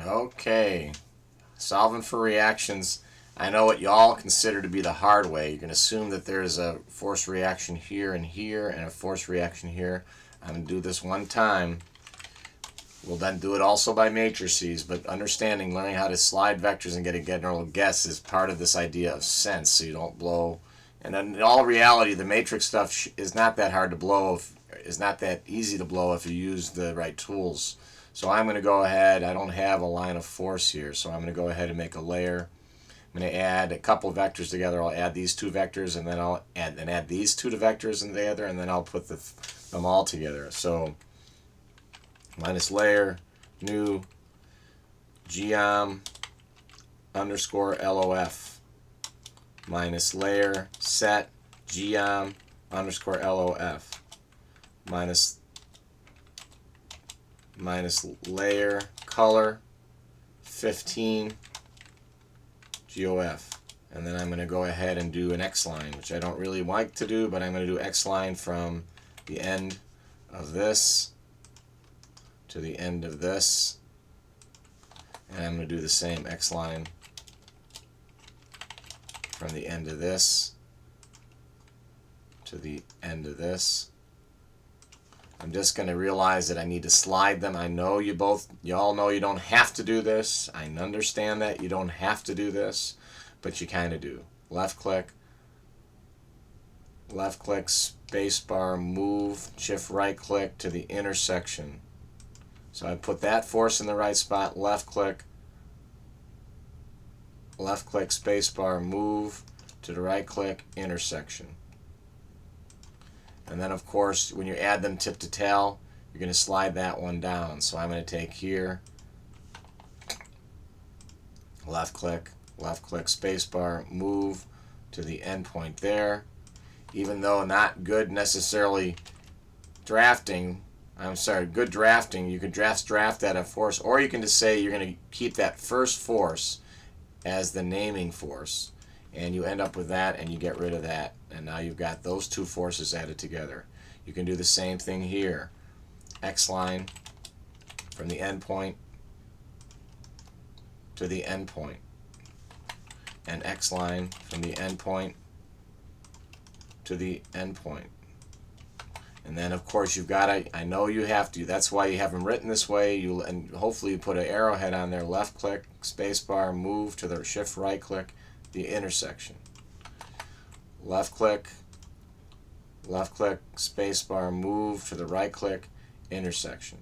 Okay, solving for reactions. I know what y'all consider to be the hard way. You can assume that there's a force reaction here and here and a force reaction here. I'm going to do this one time. We'll then do it also by matrices, but understanding, learning how to slide vectors and get a general guess is part of this idea of sense, so you don't blow. And in all reality, the matrix stuff is not that hard to blow, is not that easy to blow if you use the right tools. So I'm going to go ahead, I don't have a line of force here, so I'm going to go ahead and make a layer. I'm going to add a couple vectors together. I'll add these two vectors, and then I'll add these two vectors together, and then I'll put them all together. So minus layer, new, geom underscore LOF, minus layer, set, geom underscore LOF, minus layer, color, 15, GOF. And then I'm going to go ahead and do an X line, which I don't really like to do, but I'm going to do X line from the end of this to the end of this. And I'm going to do the same X line from the end of this to the end of this. I'm just going to realize that I need to slide them. I know you all know you don't have to do this. I understand that you don't have to do this, but you kind of do. Left click, space bar, move, shift right click to the intersection. So I put that force in the right spot, left click, space bar, move to the right click, intersection. And then of course when you add them tip to tail, you're going to slide that one down. So I'm going to take here, left click, space bar, move to the endpoint there. Even though not good necessarily drafting, good drafting, you can draft at a force, or you can just say you're going to keep that first force as the naming force, and you end up with that and you get rid of that, and now you've got those two forces added together. You can do the same thing here. X line from the endpoint to the endpoint, and X line from the endpoint to the endpoint. And then of course you've got to, I know you have to, that's why you have them written this way, and hopefully you put an arrowhead on there, left click, space bar, move to the shift right click, the intersection. Left click, space bar, move to the right click, intersection.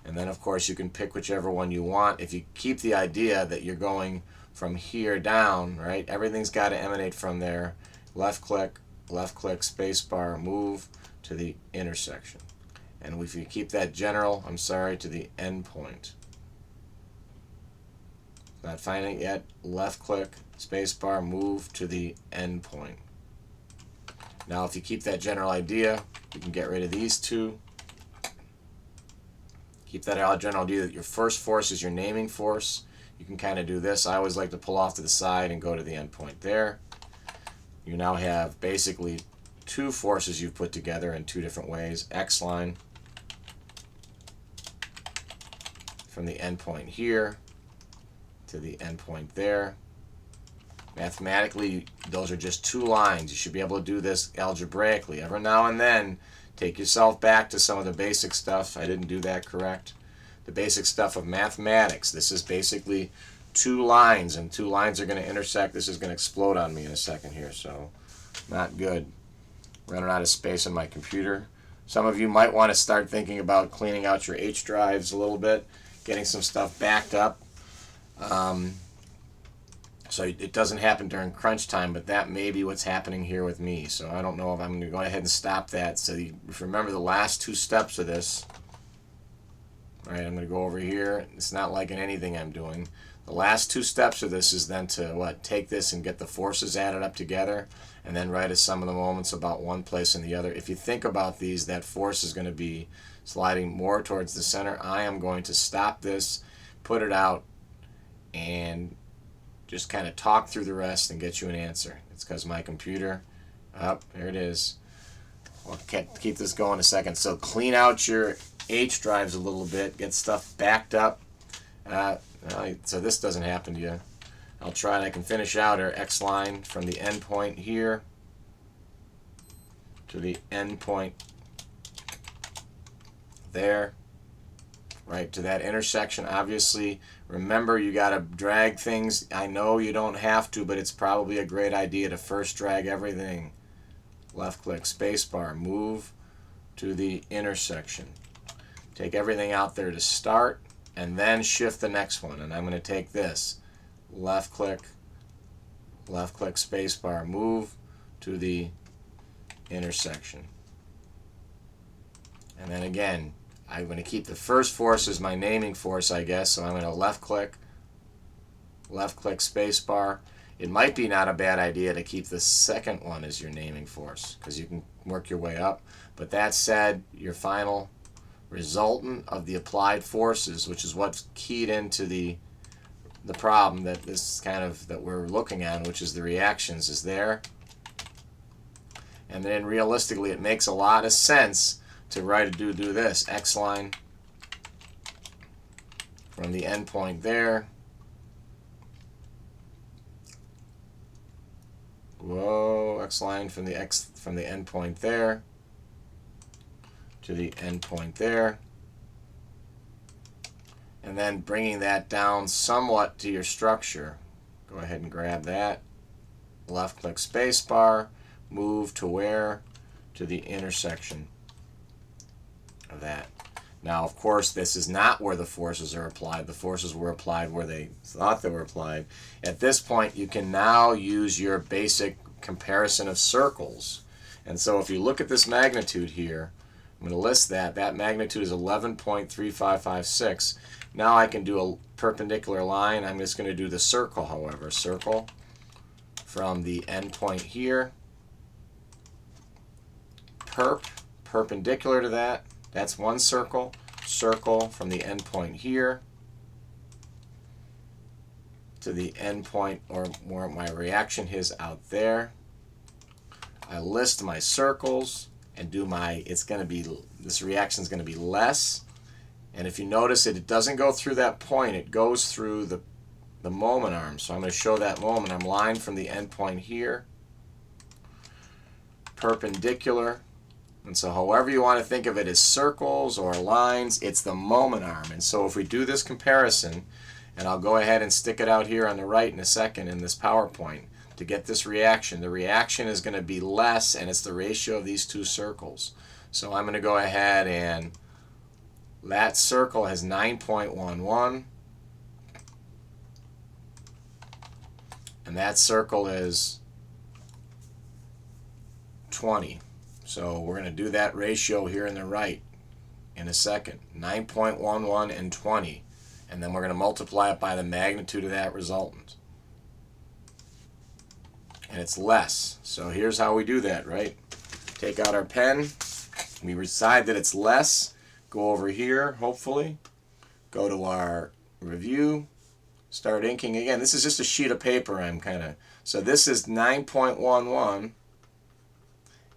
And then of course you can pick whichever one you want. If you keep the idea that you're going from here down, right, everything's got to emanate from there. Left click, space bar, move to the intersection. And if you keep that general, to the endpoint. Not finding it yet, left click, space bar, move to the endpoint. Now if you keep that general idea, you can get rid of these two. Keep that general idea that your first force is your naming force. You can kind of do this. I always like to pull off to the side and go to the endpoint there. You now have basically two forces you've put together in two different ways. X line from the endpoint here to the endpoint there. Mathematically, those are just two lines. You should be able to do this algebraically. Every now and then, take yourself back to some of the basic stuff. I didn't do that correct. The basic stuff of mathematics. This is basically two lines, and two lines are going to intersect. This is going to explode on me in a second here, so not good. Running out of space on my computer. Some of you might want to start thinking about cleaning out your H drives a little bit, getting some stuff backed up. So it doesn't happen during crunch time, but that may be what's happening here with me. So I don't know if I'm going to go ahead and stop that. So you remember the last two steps of this. All right, I'm going to go over here. It's not liking anything I'm doing. The last two steps of this is then to take this and get the forces added up together, and then write a sum of the moments about one place and the other. If you think about these, that force is going to be sliding more towards the center. I am going to stop this, put it out, and just kind of talk through the rest and get you an answer. It's because my computer, there it is. We'll keep this going a second. So clean out your H drives a little bit, get stuff backed up. So this doesn't happen to you. I'll try and I can finish out our X line from the end point here to the end point there, right to that intersection. Obviously, remember you got to drag things. I know you don't have to, but it's probably a great idea to first drag everything. Left click, spacebar, move to the intersection. Take everything out there to start, and then shift the next one. And I'm going to take this, left click, spacebar, move to the intersection. And then again, I'm going to keep the first force as my naming force, I guess. So I'm going to left click, spacebar. It might be not a bad idea to keep the second one as your naming force, because you can work your way up. But that said, your final resultant of the applied forces, which is what's keyed into the problem that this kind of that we're looking at, which is the reactions, is there. And then realistically, it makes a lot of sense to do this X line from the end point there. Whoa, X line from the end point there to the end point there. And then bringing that down somewhat to your structure. Go ahead and grab that. Left click spacebar, move to where? To the intersection of that. Now, of course, this is not where the forces are applied. The forces were applied where they thought they were applied. At this point, you can now use your basic comparison of circles. And so if you look at this magnitude here, I'm going to list that. That magnitude is 11.3556. Now I can do a perpendicular line. I'm just going to do the circle, however. Circle from the end point here. Perpendicular to that. That's one circle. Circle from the end point here to the end point, or where my reaction is out there. I list my circles and do my, this reaction is going to be less. And if you notice it doesn't go through that point, it goes through the moment arm. So I'm going to show that moment arm line from the end point here. Perpendicular. And so however you want to think of it as circles or lines, it's the moment arm. And so if we do this comparison, and I'll go ahead and stick it out here on the right in a second in this PowerPoint to get this reaction. The reaction is going to be less, and it's the ratio of these two circles. So I'm going to go ahead and that circle has 9.11, and that circle is 20. So we're going to do that ratio here in the right in a second. 9.11 and 20. And then we're going to multiply it by the magnitude of that resultant. And it's less. So here's how we do that, right? Take out our pen. We decide that it's less. Go over here, hopefully. Go to our review. Start inking again. This is just a sheet of paper so this is 9.11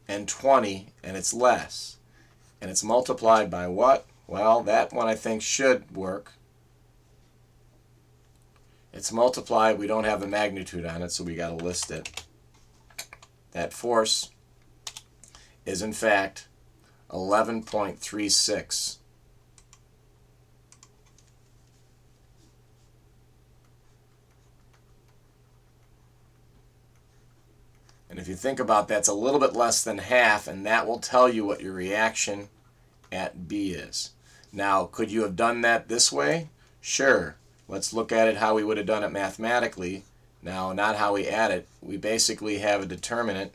and 20, and it's less. And it's multiplied by what? Well, that one I think should work. It's multiplied. We don't have a magnitude on it, so we got to list it. That force is, in fact, 11.36. And if you think about that, it's a little bit less than half, and that will tell you what your reaction at B is. Now, could you have done that this way? Sure. Let's look at it how we would have done it mathematically. Now, not how we add it. We basically have a determinant.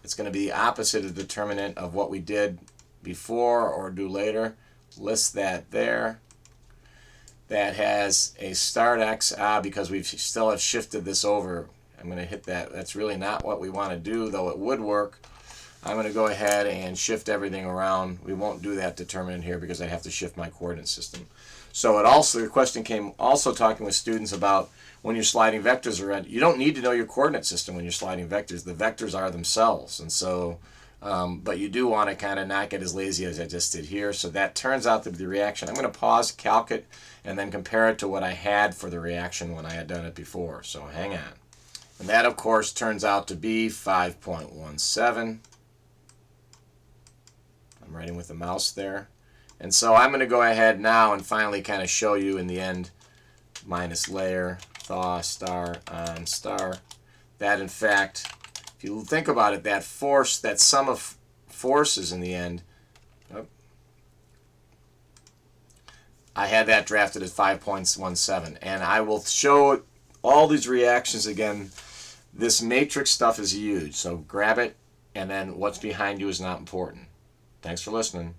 It's going to be the opposite of the determinant of what we did before or do later. List that there. That has a start x, because we still have shifted this over. I'm going to hit that. That's really not what we want to do, though it would work. I'm going to go ahead and shift everything around. We won't do that determinant here because I have to shift my coordinate system. So the question came also talking with students about when you're sliding vectors around. You don't need to know your coordinate system when you're sliding vectors. The vectors are themselves. And so But you do want to kind of not get as lazy as I just did here. So that turns out to be the reaction. I'm going to pause, calc it, and then compare it to what I had for the reaction when I had done it before. So hang on. And that, of course, turns out to be 5.17. I'm writing with the mouse there. And so I'm going to go ahead now and finally kind of show you in the end, minus layer, thaw, star, on, star, that in fact, if you think about it, that force, that sum of forces in the end, I had that drafted at 5.17. And I will show all these reactions again. This matrix stuff is huge, so grab it, and then what's behind you is not important. Thanks for listening.